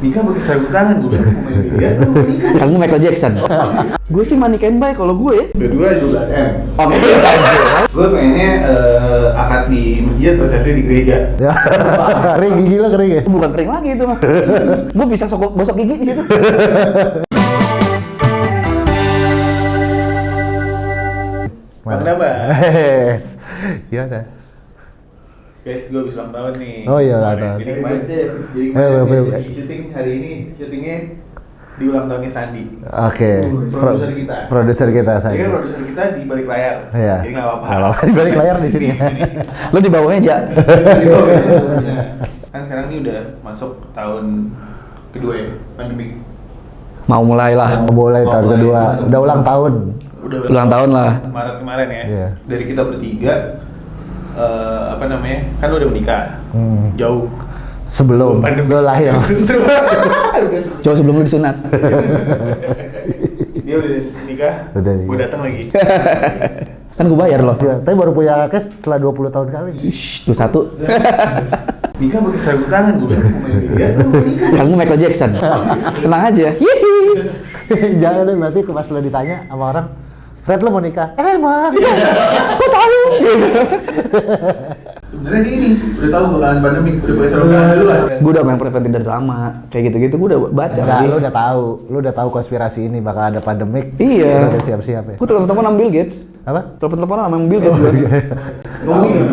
Nikah pakai sarung tangan, gue bilang mau main dia, nikah. Kan gue Michael Jackson. Gue sih manikain baik kalau gue ya. Berdua 12M. Oke. Gue pengennya akad di masjid, resepsi di gereja. Kering gigi lo kering ya? Bukan kering lagi itu mah. Gue bisa gosok gigi di situ. Bang Nambah. Yes. Gimana? Guys, gue habis ulang tahun nih. Oh iya, ulang tahun. Jadi kemarin Baik. syuting hari ini, syutingnya di ulang tahunnya Sandi. Oke. Produser kita. Produser kita Jadi kan saya. produser kita di balik layar. Iya. Jadi nggak apa-apa. Nggak apa-apa, di balik layar di sini. Lo di bawahnya aja. Kan sekarang ini udah masuk tahun kedua ya, pandemi. Mau mulai lah. Boleh tahun kedua. Udah ulang tahun. Udah Ulang tahun lah. Maret kemarin ya. Iya. Dari kita bertiga, apa namanya? Kan lo udah menikah. Jauh. Sebelum lo lahir. Coba sebelum lu disunat. Dia udah nikah. Udah. Gue datang lagi. Kan gue bayar loh. Ya, tapi baru punya cash setelah 20 tahun kali. Shh, 21. Nikah pakai sarung tangan, gue bilang mau main dia, nikah. Kan gue Michael Jackson. Tenang aja. Hihi. Jangan deh, berarti pas lo ditanya sama orang, Fred lo mau nikah? Emang? Gue tahu. Sebenarnya dia ini udah tahu bakalan pandemi, udah pakai sarung tangan dulu kan. Gue udah main preventif dari lama. Kayak gitu-gitu gue udah baca. Enggak, tadi. lo udah tahu konspirasi ini bakal ada pandemik. Iya. Lo udah siap-siap ya. Gue telepon-teleponan sama Bill Gates. Apa? Telepon-teleponan sama Bill Gates gue. Ngomongin.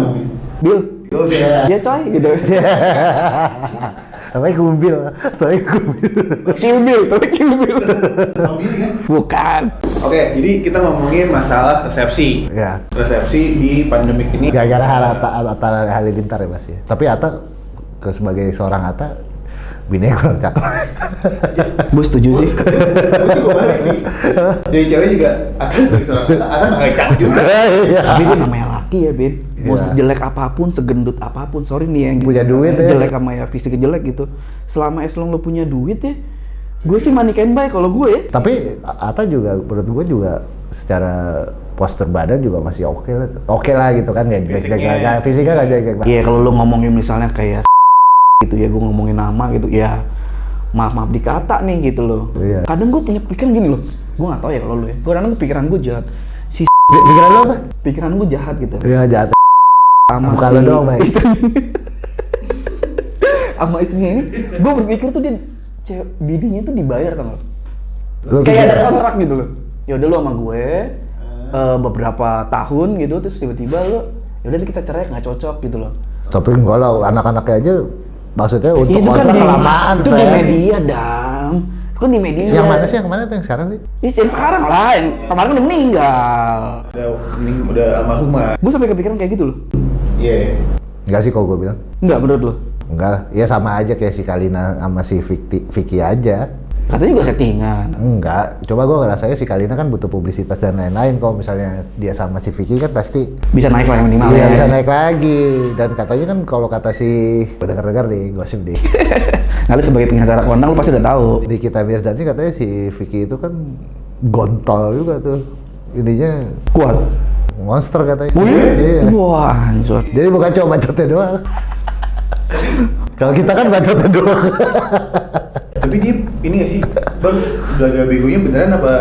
Bill. Oh iya. Ya coy gitu. Namanya Gumbil. Kill Bill, tapi Kill Bill. Ngomongin kan? Bukan. Oke, jadi kita ngomongin masalah resepsi. Ya. Resepsi di pandemik ini. Gara-gara Atta Halilintar ya Mas ya. Tapi Atta sebagai seorang Atta bininya kurang cakep. Gue setuju sih. Gue juga balik sih. Jadi cewek juga akan nggak cakep juga. Tapi dia namanya laki ya, Bin. Mau Iya. sejelek apapun, segendut apapun, sorry nih yang Punya duit ya. jelek sama ya fisiknya jelek gitu. Selama eselon lo punya duit ya, gue sih manikain baik kalau gue ya. Tapi Atta juga menurut gue juga secara postur badan juga masih oke lah gitu kan, nggak jelek-jelek, fisiknya nggak jelek banget. Iya kalau lo ngomongin misalnya kayak gitu ya, gue ngomongin nama gitu ya, maaf dikata nih gitu loh. Iya. Kadang gue punya pikiran gini loh, gue nggak tahu ya kalau lo ya. Kadang pikiran gue jahat, si Pikiran lo apa? pikiran gue jahat gitu. Iya jahat. Sama Bukan lo doang, Bay. Sama istrinya ini, gue berpikir tuh dia bidinya tuh dibayar tau gak? Lo Kayak ada kontrak gitu loh. Ya udah lo sama gue beberapa tahun gitu, terus tiba-tiba lo ya udah kita cerai nggak cocok gitu loh. Tapi enggak lah, anak-anaknya aja maksudnya untuk Itu kan kontrak di, kelamaan. itu di Fred. media dam. Itu kan di media. Yang mana sih? Yang mana tuh yang sekarang sih? Yang sekarang lah, yang kemarin udah meninggal. Udah almarhumah. Gue sampai kepikiran kayak gitu loh. Iya. Enggak sih kalau gue bilang. Enggak menurut lo? Enggak lah, ya sama aja kayak si Kalina sama si Vicky aja. Katanya juga settingan. Enggak, coba gue ngerasanya si Kalina kan butuh publisitas dan lain-lain. Kalau misalnya dia sama si Vicky kan pasti Bisa naik lah yang minimal iya ya. bisa naik lagi. Dan katanya kan kalau kata si gue denger nih gosip deh Lalu sebagai pengacara kondang lo pasti udah tahu. di Kita Mirzani katanya si Vicky itu kan gontol juga tuh ininya, Kuat. monster katanya. Wih. Iya. Wah, anjir. Jadi bukan cuma bacotnya doang. Kalau kita kan bacotnya doang. Tapi dia ini nggak sih, Bang, belaga begonya beneran apa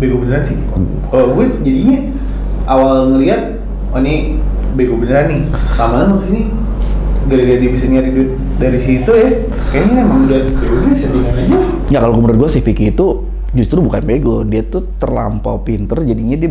bego beneran sih? Kalau gue jadinya awal ngelihat, oh ini bego beneran nih. Lama-lama kesini gara-gara dia bisa nyari duit dari situ ya, kayaknya emang udah begonya settingan aja. Ya kalau menurut gue si Vicky itu justru bukan bego, dia tuh terlampau pinter, jadinya dia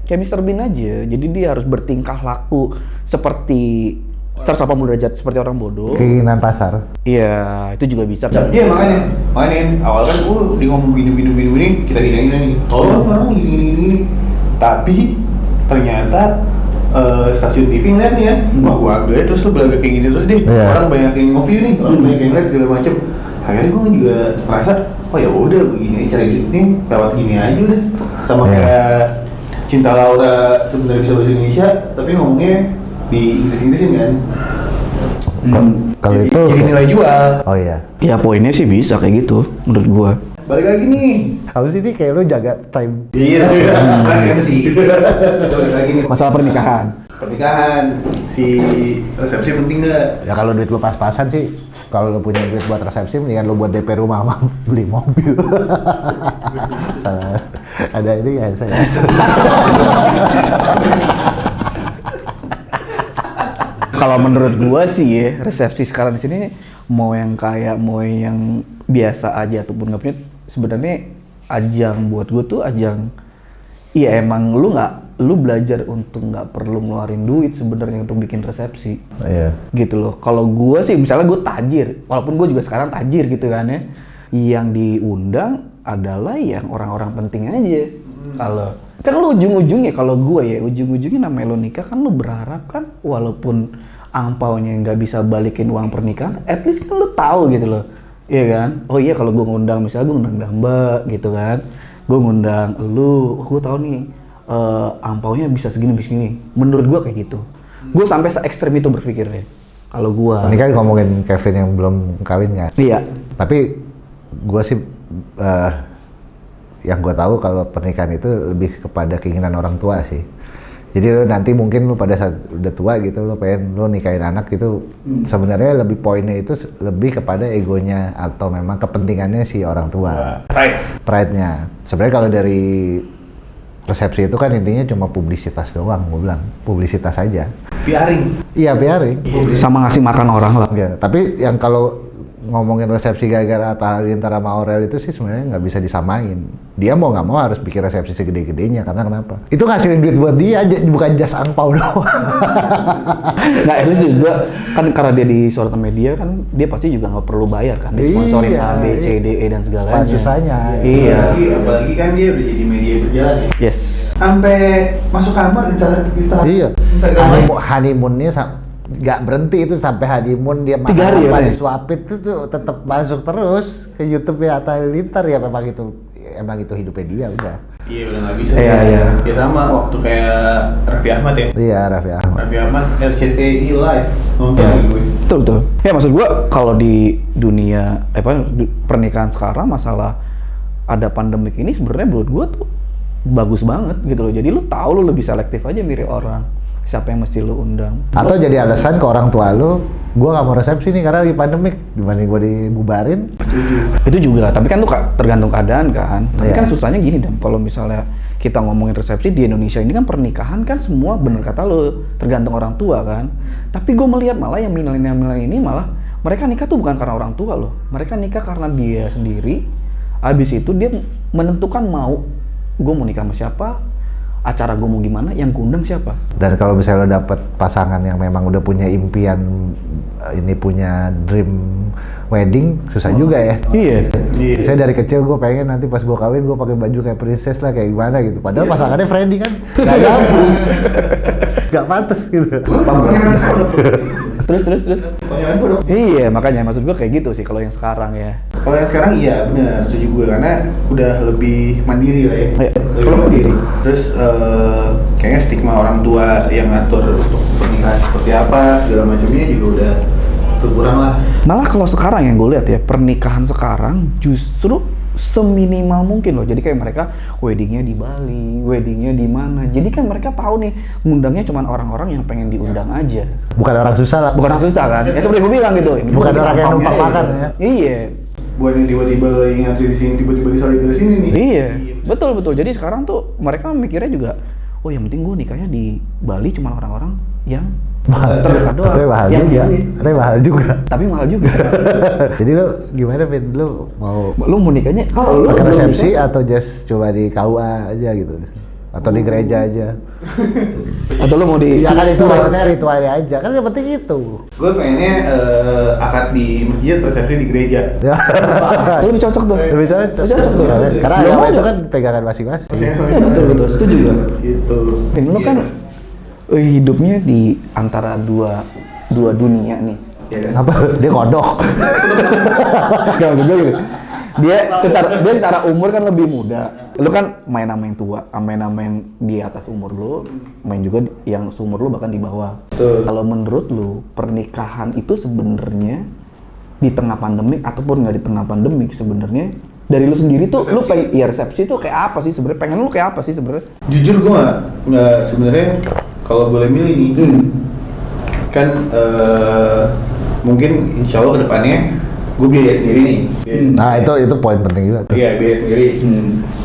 kayak Mr. Bean aja. Jadi dia harus bertingkah laku seperti 180 derajat seperti orang bodoh. Keinginan pasar. Iya, itu juga bisa. Iya makanya awal kan dia ngomong gini, kita gini nih, tolong orang gini. Tapi ternyata stasiun TV ngeliat nih ya, wah gua ambil terus lu belaga kayak gini terus deh. Iya. Orang banyak yang nge-view nih, orang banyak yang lihat segala macem. Akhirnya gua juga merasa, oh ya udah begini cari duit nih lewat gini aja udah. Sama Iya. kayak Cinta Laura sebenarnya bisa bahasa Indonesia, tapi ngomongnya di Inggris-Inggrisin kan. Kalau Jadi- itu jadi nilai jual. oh iya. Ya poinnya sih bisa kayak gitu menurut gua. Balik lagi nih. Apa sih ini kayak lo jaga time? Iya, kan MC. Balik lagi nih. Masalah pernikahan. Pernikahan, si resepsi penting nggak? Ya kalau duit lo pas-pasan sih kalau lu punya duit buat resepsi, mendingan lu buat DP rumah sama beli mobil. Salah. Ada ini nggak saya? Kalau menurut gua sih ya, resepsi sekarang di sini mau yang kaya, mau yang biasa aja ataupun nggak punya, sebenarnya ajang buat gua tuh ajang. Iya emang lu belajar untuk nggak perlu ngeluarin duit sebenarnya untuk bikin resepsi. Iya. Gitu loh. Kalau gua sih misalnya gua tajir, walaupun gua juga sekarang tajir gitu kan ya. Yang diundang adalah yang orang-orang penting aja. Kalau kan lu ujung-ujungnya kalau gua ya, ujung-ujungnya namanya lu nikah kan lu berharap kan walaupun angpaunya nggak bisa balikin uang pernikahan, at least kan lu tahu gitu loh. Iya kan? Oh iya kalau gua ngundang misalnya gua ngundang Mbak gitu kan. Gua ngundang lu, gua tahu nih angpaunya bisa segini. Menurut gua kayak gitu. Gua sampai se-ekstrem itu berpikirnya. Kalau gua. Ini kan ngomongin Kevin yang belum kawin kan? Iya. Tapi gua sih yang gua tahu kalau pernikahan itu lebih kepada keinginan orang tua sih. Jadi lu nanti mungkin lu pada saat udah tua gitu lu pengen lu nikahin anak gitu, sebenarnya lebih poinnya itu lebih kepada egonya atau memang kepentingannya si orang tua. Pride-nya. Sebenarnya kalau dari resepsi itu kan intinya cuma publisitas doang, gue bilang publisitas aja. PR-ing. Iya PR-ing. Sama ngasih makan orang lah. Ya, tapi yang kalau ngomongin resepsi gara-gara Atta Halilintar sama Aurel itu sih sebenarnya nggak bisa disamain. Dia mau nggak mau harus bikin resepsi segede-gedenya karena kenapa? Itu ngasilin duit buat dia, bukan jas angpau doang. Nah, itu juga kan karena dia di sorotan media kan dia pasti juga nggak perlu bayar kan, disponsorin Iya, A, B, C, D, E dan segalanya. Susahnya. Iya. Apalagi kan dia udah jadi media berjalan ya. Yes. Sampai masuk kamar Instagram. Iya. Honeymoonnya nggak berhenti itu sampai honeymoon dia 3 hari ya, disuapin itu tuh tetap masuk terus ke YouTube-nya Atta Halilintar ya memang itu hidupnya dia udah. Iya udah nggak bisa. Iya. Ya sama waktu kayak Raffi Ahmad ya. Iya Raffi Ahmad. Raffi Ahmad RCTI live nonton gue. Betul. Ya maksud gua kalau di dunia pernikahan sekarang masalah ada pandemik ini sebenarnya menurut gua tuh bagus banget gitu loh. Jadi lu tahu lu lebih selektif aja milih orang. Siapa yang mesti lu undang. Atau jadi alasan ke orang tua lu, gua nggak mau resepsi nih karena lagi pandemik, dibanding gua dibubarin. Itu juga, tapi kan tuh tergantung keadaan kan. Tapi Iya. kan susahnya gini dan kalau misalnya kita ngomongin resepsi di Indonesia ini kan pernikahan kan semua bener kata lu tergantung orang tua kan. Tapi gue melihat malah yang milenial ini malah mereka nikah tuh bukan karena orang tua loh. Mereka nikah karena dia sendiri. Habis itu dia menentukan gue mau nikah sama siapa, acara gue mau gimana, yang kuundang siapa. Dan kalau misalnya lo dapet pasangan yang memang udah punya impian, ini punya dream wedding, susah juga ya. Iya. Saya dari kecil gue pengen nanti pas gue kawin gue pakai baju kayak princess lah, kayak gimana gitu. Padahal pasangannya Freddy kan, nggak nyambung, nggak pantas gitu. Terus. Panjangan gue dong. Iya, makanya maksud gue kayak gitu sih kalau yang sekarang ya. Kalau yang sekarang iya benar setuju gue karena udah lebih mandiri lah ya. Iya, Lebih kalau mandiri. Terus kayaknya stigma orang tua yang ngatur untuk pernikahan seperti apa segala macamnya juga udah berkurang lah. Malah kalau sekarang yang gue lihat ya, pernikahan sekarang justru seminimal mungkin loh. Jadi kayak mereka weddingnya di Bali, weddingnya di mana. Jadi kan mereka tahu nih ngundangnya cuma orang-orang yang pengen diundang aja. Bukan orang susah lah. Bukan orang susah kan? Ya seperti gue bilang gitu. Ini Bukan orang yang numpang aja. makan ya. Iya. Buat yang tiba-tiba lagi ngantri di sini, tiba-tiba disalib dari sini nih. Iya. Betul. Jadi sekarang tuh mereka mikirnya juga, oh yang penting gue nikahnya di Bali cuma orang-orang yang terdekat doang. Katanya mahal Yang juga. duit. Katanya mahal juga. Tapi mahal juga. Jadi lo gimana Vin? Lo mau Lu mau nikahnya kalau lu pakai resepsi atau just coba di KUA aja gitu? Atau di gereja aja? atau lu mau di Ya kan itu maksudnya ritualnya aja, kan yang penting itu. Gue pengennya akad di masjid, resepsi di gereja. Ya. lebih cocok tuh. Lebih cocok. Lebih cocok tuh. Ya kan? Karena Belum agama ada. itu kan pegangan masing-masing. Iya betul setuju kan. Gitu. Lu kan hidupnya di antara dua dunia nih. Ya kan? Apa? Dia kodok. Gak maksud gue gitu. Dia secara umur kan lebih muda. Lu kan main sama yang tua, main sama yang di atas umur lu, main juga yang seumur lu bahkan di bawah. Betul. Kalau menurut lu pernikahan itu sebenarnya di tengah pandemik ataupun nggak di tengah pandemik sebenarnya dari lu sendiri tuh lu pengen resepsi tuh kayak apa sih sebenarnya? Pengen lu kayak apa sih sebenarnya? Jujur gue nggak sebenarnya kalau boleh milih nih, kan mungkin insya Allah kedepannya gue biaya sendiri nih. Nah itu poin penting juga tuh. Iya, biaya sendiri.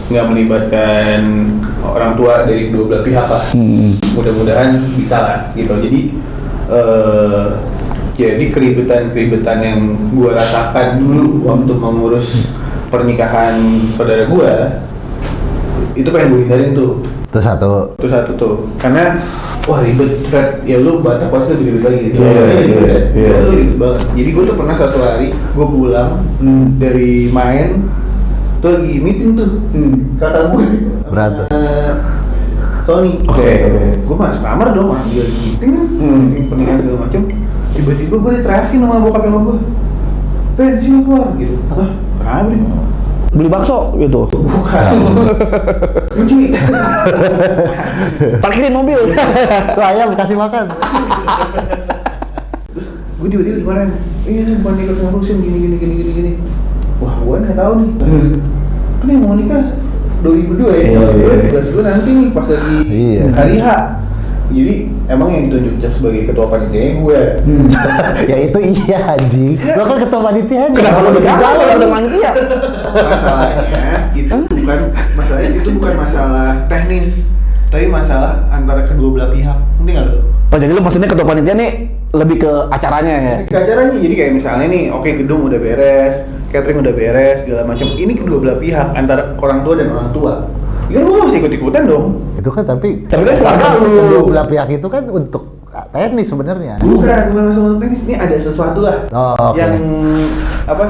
Nggak melibatkan orang tua dari kedua belah pihak lah. Mudah-mudahan bisa lah gitu. Jadi keribetan yang gue rasakan dulu waktu mengurus pernikahan saudara gue itu pengen gue hindarin tuh. Itu satu tuh karena wah ribet Fred, ya lu batak pasti lebih ribet lagi gitu. Iya. Itu ribet banget. Jadi gue tuh pernah satu hari gue pulang dari main tuh lagi meeting tuh kakak gue berantem. Sony. Oke. Gue masuk kamar dong, dia meeting kan, meeting pernikahan segala macam. Tiba-tiba gue diterakin sama bokap nyokap gue. Sini keluar gitu. Apa? Kenapa nih? Beli bakso gitu. Bukan. Kunci. Parkirin mobil. Tuh ayam kasih makan. Terus gue tiba-tiba dimarahin. Ini bukan nikah ngurusin gini. Wah, gue nggak tahu nih. Kan yang mau nikah doi berdua ya. Tugas gue nanti nih pas lagi hari H. Jadi emang yang ditunjuk sebagai ketua panitia gue. Ya itu iya anjing. Lo kan ketua panitia. Kenapa lo berjalan sama manusia? Masalahnya itu bukan masalah teknis, tapi masalah antara kedua belah pihak. Ngerti nggak lo? Oh jadi lo maksudnya ketua panitia nih lebih ke acaranya ya? Ke acaranya, jadi kayak misalnya nih, oke gedung udah beres, catering udah beres, segala macam. Ini kedua belah pihak antara orang tua dan orang tua. Ya lu harus ikut-ikutan dong. Itu kan tapi kan keluarga lu. Kedua belah pihak itu kan untuk teknis sebenarnya. Bukan masalah untuk teknis. Ini ada sesuatu lah yang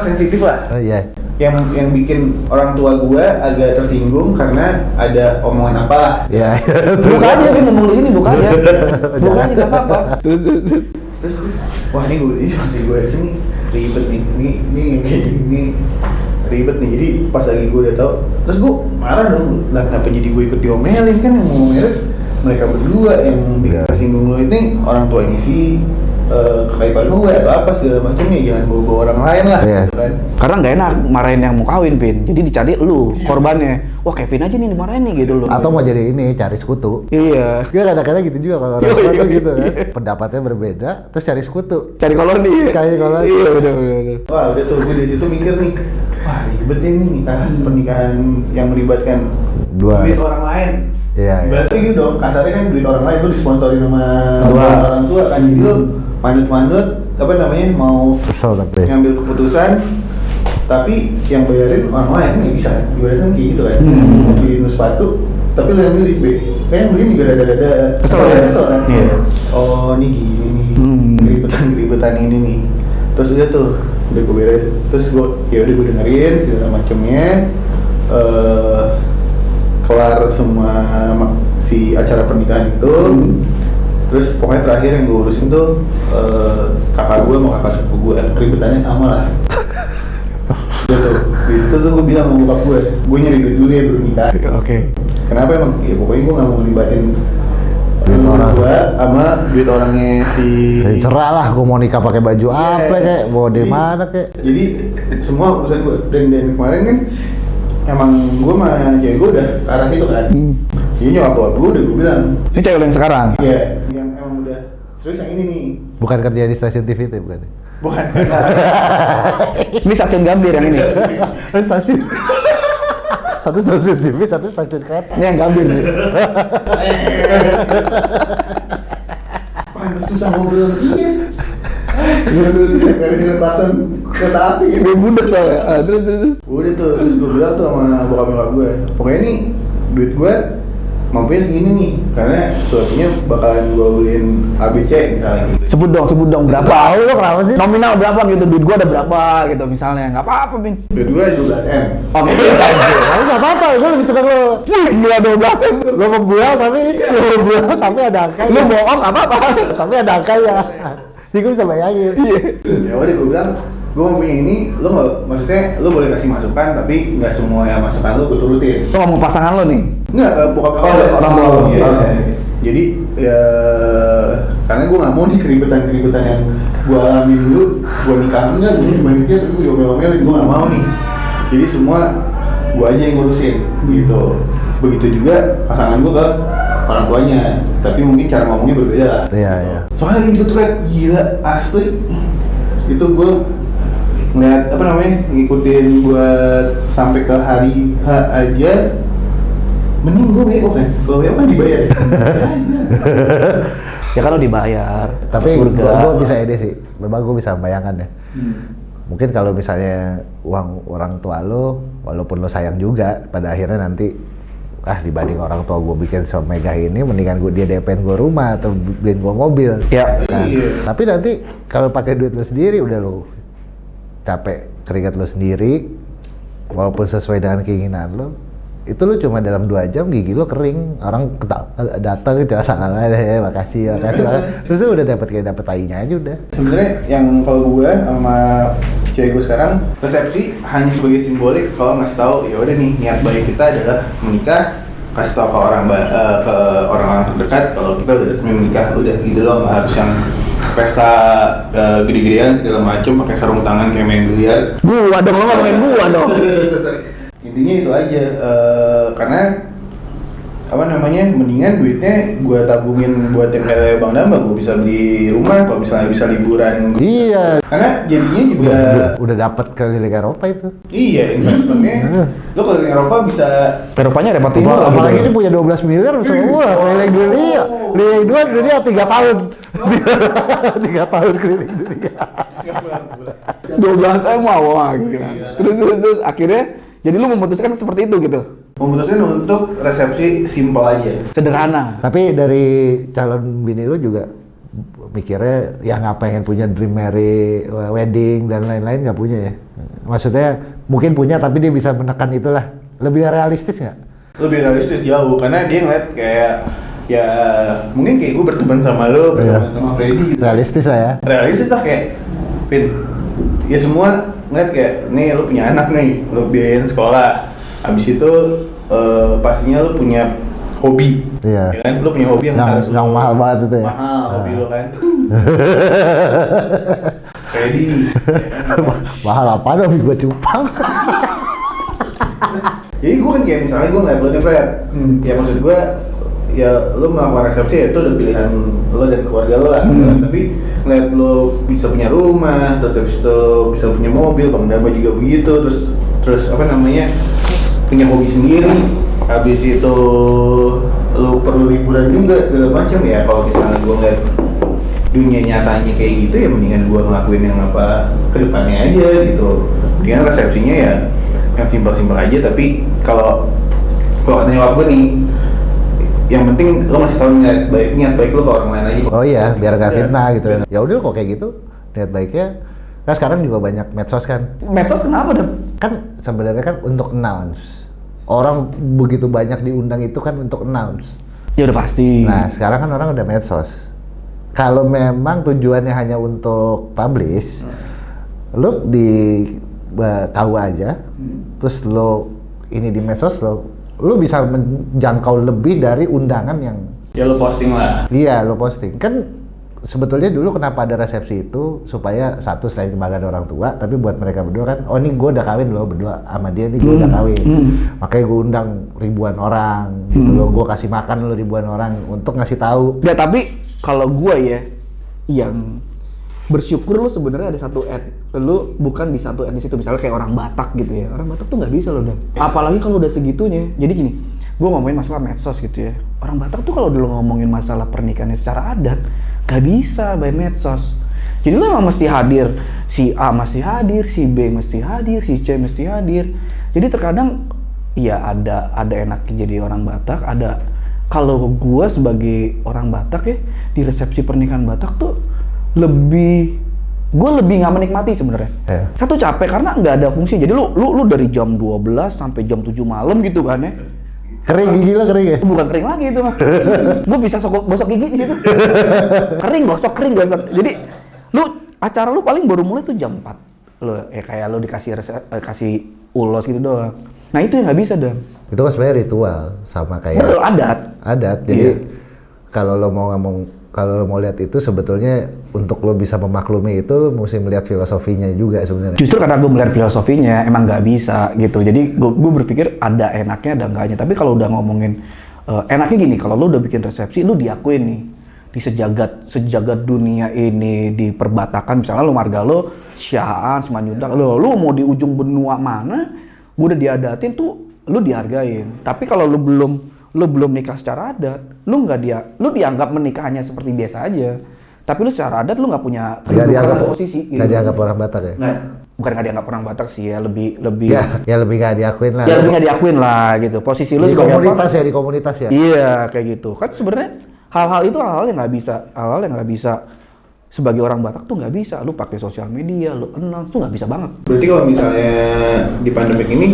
sensitif lah. Oh iya. Yang bikin orang tua gua agak tersinggung karena ada omongan apa lah. Iya. Buka aja, Vin, ngomong di sini, buka aja. Buka aja, nggak apa-apa. Terus, wah ini masih gue sini ribet nih. Ini ribet nih. Jadi pas lagi gue udah tau, terus gue marah dong. Lah kenapa jadi gue ikut diomelin, kan yang mau ngomelin mereka berdua, yang bikin tersinggung lo ini orang tuanya si kakak ipar gue atau apa segala macamnya, jangan bawa orang lain lah. Gitu kan. Karena nggak enak marahin yang mau kawin, Pin. Jadi dicari lu korbannya. Wah, Kevin aja nih dimarahin nih gitu loh. Atau mau jadi ini cari sekutu. Iya. Dia kadang-kadang gitu juga kalau orang tua tuh gitu kan. Pendapatnya berbeda, terus cari sekutu. Cari kolor nih. Cari kolor. Iya, udah. Wah, udah tuh gue di situ mikir nih. Wah, ribet ya nih pernikahan yang melibatkan duit orang lain. Iya. Berarti gitu dong, kasarnya kan duit orang lain tuh disponsorin sama orang tua kan. Jadi lu manut-manut mau kesel tapi ngambil keputusan, tapi yang bayarin orang lain kan nggak bisa. Ibaratnya kayak gitu kan. Mau beliin sepatu, tapi lu yang beli B. Kayaknya beliin juga rada-rada kesel kan. Oh, ini gini nih. Keribetan ini nih. Terus udah gue beres. Terus gue gue dengerin segala macamnya. Kelar semua si acara pernikahan itu. Terus pokoknya terakhir yang gue urusin tuh kakak gue sama kakak sepupu gue, keribetannya sama lah. Gitu. Di situ tuh gue bilang sama bokap gue nyari duit dulu ya baru nikah. Oke. Kenapa emang? Ya pokoknya gue nggak mau ngelibatin duit orang gue sama duit orangnya si. Cerah lah, gue mau nikah pakai baju apa kayak, mau di mana kayak. Jadi semua urusan gue dan kemarin kan emang gue sama cewek gue udah ke arah situ kan. Jadi nyokap gue udah gue bilang. Ini cewek yang sekarang? Iya, yang emang udah. Terus yang ini nih. Bukan kerja di stasiun TV itu bukan? Bukan. Ini stasiun Gambir yang ini. Stasiun. Satu stasiun TV, satu stasiun kereta. Ini yang Gambir nih. Pantes susah ngobrol iya. Kayak dengan pasang kereta api. Gue budak soalnya. Terus. Udah terus gue bilang tuh sama bokap nyokap gue. Pokoknya nih duit gue mampunya segini nih, karena suatunya bakalan gue beliin ABC misalnya gitu. Sebut dong berapa? Tahu lo kenapa sih? Nominal berapa gitu, duit gua ada berapa gitu misalnya. Nggak apa-apa, Bin. Duit gue 12M. Oke. Tapi nggak apa-apa, gue lebih seneng lo. Gila 12M. Lo membual tapi ada angkanya. Lu bohong nggak apa-apa. Tapi ada angkanya. Jadi gue bisa bayangin. Iya. Ya udah gue bilang, gue mau punya ini, lo nggak, maksudnya lo boleh kasih masukan, tapi nggak semua yang masukan lo gue turutin. Lo ngomong pasangan lo nih? Nggak, bokap orang tua. Iya. Jadi ya karena gue nggak mau nih keribetan yang gue alami dulu, gue nikah enggak, gue cuma nikah tapi gue omel-omelin, gue nggak mau nih. Jadi semua gue aja yang ngurusin gitu. Begitu juga pasangan gue ke orang tuanya, tapi mungkin cara ngomongnya berbeda. Iya. Soalnya ribet Red, gila asli. Itu gue ngeliat ngikutin buat sampai ke hari H aja. Mending gue WO kan, kalau WO kan dibayar ya. Ya kalau dibayar. Tapi surga. gue bisa ide sih, memang gue bisa membayangkan ya. Mungkin kalau misalnya uang orang tua lo, walaupun lo sayang juga, pada akhirnya nanti dibanding orang tua gue bikin semegah ini, mendingan dia DP-in gue rumah atau beliin gue mobil. Ya. Nah, tapi nanti kalau pakai duit lo sendiri, udah lo capek keringat lo sendiri, walaupun sesuai dengan keinginan lo, itu lo cuma dalam 2 jam gigi lo kering, orang datang cuma salam aja, makasih. Terus lo udah dapat tainya aja udah. Sebenarnya yang kalau gue sama cewek gue sekarang, resepsi hanya sebagai simbolik kalau ngasih tahu ya udah nih niat baik kita adalah menikah, kasih tahu ke orang-orang terdekat kalau kita udah resmi menikah, udah gitu loh, nggak harus yang pesta gede-gedean segala macam pakai sarung tangan kayak main biliar. Gua dong, lo ngomongin gua dong. Intinya itu aja, karena mendingan duitnya gue tabungin buat yang kayak Bang Damba, gue bisa beli rumah, kalau misalnya bisa liburan. Iya. Karena jadinya juga udah dapat keliling Eropa itu. Iya, investmentnya. Lo kalau ke Eropa bisa. Eropanya repot timur. Apalagi ini punya 12 miliar, bisa keliling dunia. Keliling dunia 3 tahun. 3 tahun keliling dunia. 12 wah gila. Terus akhirnya jadi lu memutuskan seperti itu gitu. Memutuskan untuk resepsi simpel aja. Sederhana. Tapi dari calon bini lu juga mikirnya ya nggak pengen punya dream wedding dan lain-lain, nggak punya ya? Maksudnya mungkin punya tapi dia bisa menekan itulah. Lebih realistis nggak? Lebih realistis jauh, karena dia ngeliat kayak ya mungkin kayak gue berteman sama lo, berteman sama Freddy gitu. Realistis lah ya? Realistis lah kayak, Vin, ya semua ngeliat kayak, nih lo punya anak nih, lo biayain sekolah, habis itu pastinya lo punya hobi, iya. Ya kan? Lo punya hobi yang harus yang mahal banget itu ya? Mahal hobi lo kan. Freddy. Mahal apa dong, gue cupang. Jadi gue kan kayak misalnya gue ngeliat lo nih Fred, ya maksud gue ya lo melakukan resepsi ya itu udah pilihan lo dan keluarga lo lah, tapi ngeliat lo bisa punya rumah, terus habis itu bisa punya mobil, Bang Damba juga begitu, terus punya hobi sendiri, habis itu lo perlu liburan juga segala macam ya. Kalau misalnya gue ngeliat dunia nyatanya kayak gitu ya mendingan gue ngelakuin yang apa kedepannya aja gitu. Mendingan resepsinya ya yang simpel-simpel aja, tapi kalau katanya nyokap gue nih, yang penting lo masih tahu niat baik lo ke orang lain aja. Oh iya, biar gak fitnah gitu ya. Ya udah kok kayak gitu, niat baiknya. Nah sekarang juga banyak medsos kan. Medsos kenapa dong? Kan sebenarnya kan untuk announce. Orang begitu banyak diundang itu kan untuk announce. Ya udah pasti. Nah sekarang kan orang udah medsos. Kalau memang tujuannya hanya untuk publish, lo tahu aja, terus lo ini di medsos lo bisa menjangkau lebih dari undangan yang ya lo posting lah. Iya, lo posting. Kan sebetulnya dulu kenapa ada resepsi itu supaya satu selain kebanggaan orang tua, tapi buat mereka berdua kan, oh ini gue udah kawin lo berdua sama dia nih, gue udah kawin. Makanya gue undang ribuan orang gitu loh, gue kasih makan lo ribuan orang untuk ngasih tahu. Ya tapi kalau gue ya yang bersyukur lu sebenarnya ada satu lu bukan di satu etnis itu, misalnya kayak orang Batak gitu ya. Orang Batak tuh nggak bisa loh, Dan. Apalagi kalau udah segitunya. Jadi gini, gue ngomongin masalah medsos gitu ya. Orang Batak tuh kalau dulu ngomongin masalah pernikahannya secara adat, nggak bisa by medsos. Jadi lu emang mesti hadir, si A mesti hadir, si B mesti hadir, si C mesti hadir. Jadi terkadang ya ada enaknya jadi orang Batak, ada kalau gue sebagai orang Batak ya di resepsi pernikahan Batak tuh gue lebih nggak menikmati sebenarnya. Satu capek karena nggak ada fungsi. Jadi lu dari jam 12 sampai jam 7 malam gitu kan ya. Kering gigi lo kering ya? Bukan kering lagi itu mah. Gue bisa gosok gigi di situ. kering gosok. Jadi acara lu paling baru mulai tuh jam 4. Lo kayak lu kasih ulos gitu doang. Nah itu yang nggak bisa, Dan. Itu kan sebenarnya ritual sama kayak adat. Jadi kalau lo mau lihat itu sebetulnya untuk lo bisa memaklumi itu lo mesti melihat filosofinya juga sebenarnya. Justru karena gue melihat filosofinya emang nggak bisa gitu. Jadi gue berpikir ada enaknya ada enggaknya. Tapi kalau udah ngomongin enaknya gini, kalau lu udah bikin resepsi, lu diakuin nih di sejagat dunia ini, diperbatakan. Misalnya lu marga lu Syahaan, Semanyudak, lu mau di ujung benua mana, gua udah diadatin tuh, lu dihargain. Tapi kalau lu belum nikah secara adat, lu dianggap menikahnya seperti biasa aja. Tapi lu secara adat lu nggak punya posisi. Nggak dianggap orang Batak ya? Bukan nggak dianggap orang Batak sih ya, lebih ya lebih nggak diakuin lah. Ya lebih nggak diakuin lah gitu. Posisi lu di sebagai komunitas ya, di komunitas ya. Iya kayak gitu. Kan sebenarnya hal-hal itu hal-hal yang nggak bisa sebagai orang Batak tuh nggak bisa. Lu pakai sosial media, lu announce tuh nggak bisa banget. Berarti kalau misalnya di pandemik ini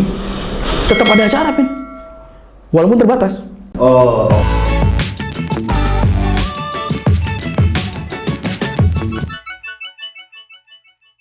Tetap ada acara, Pin. Walaupun terbatas. oh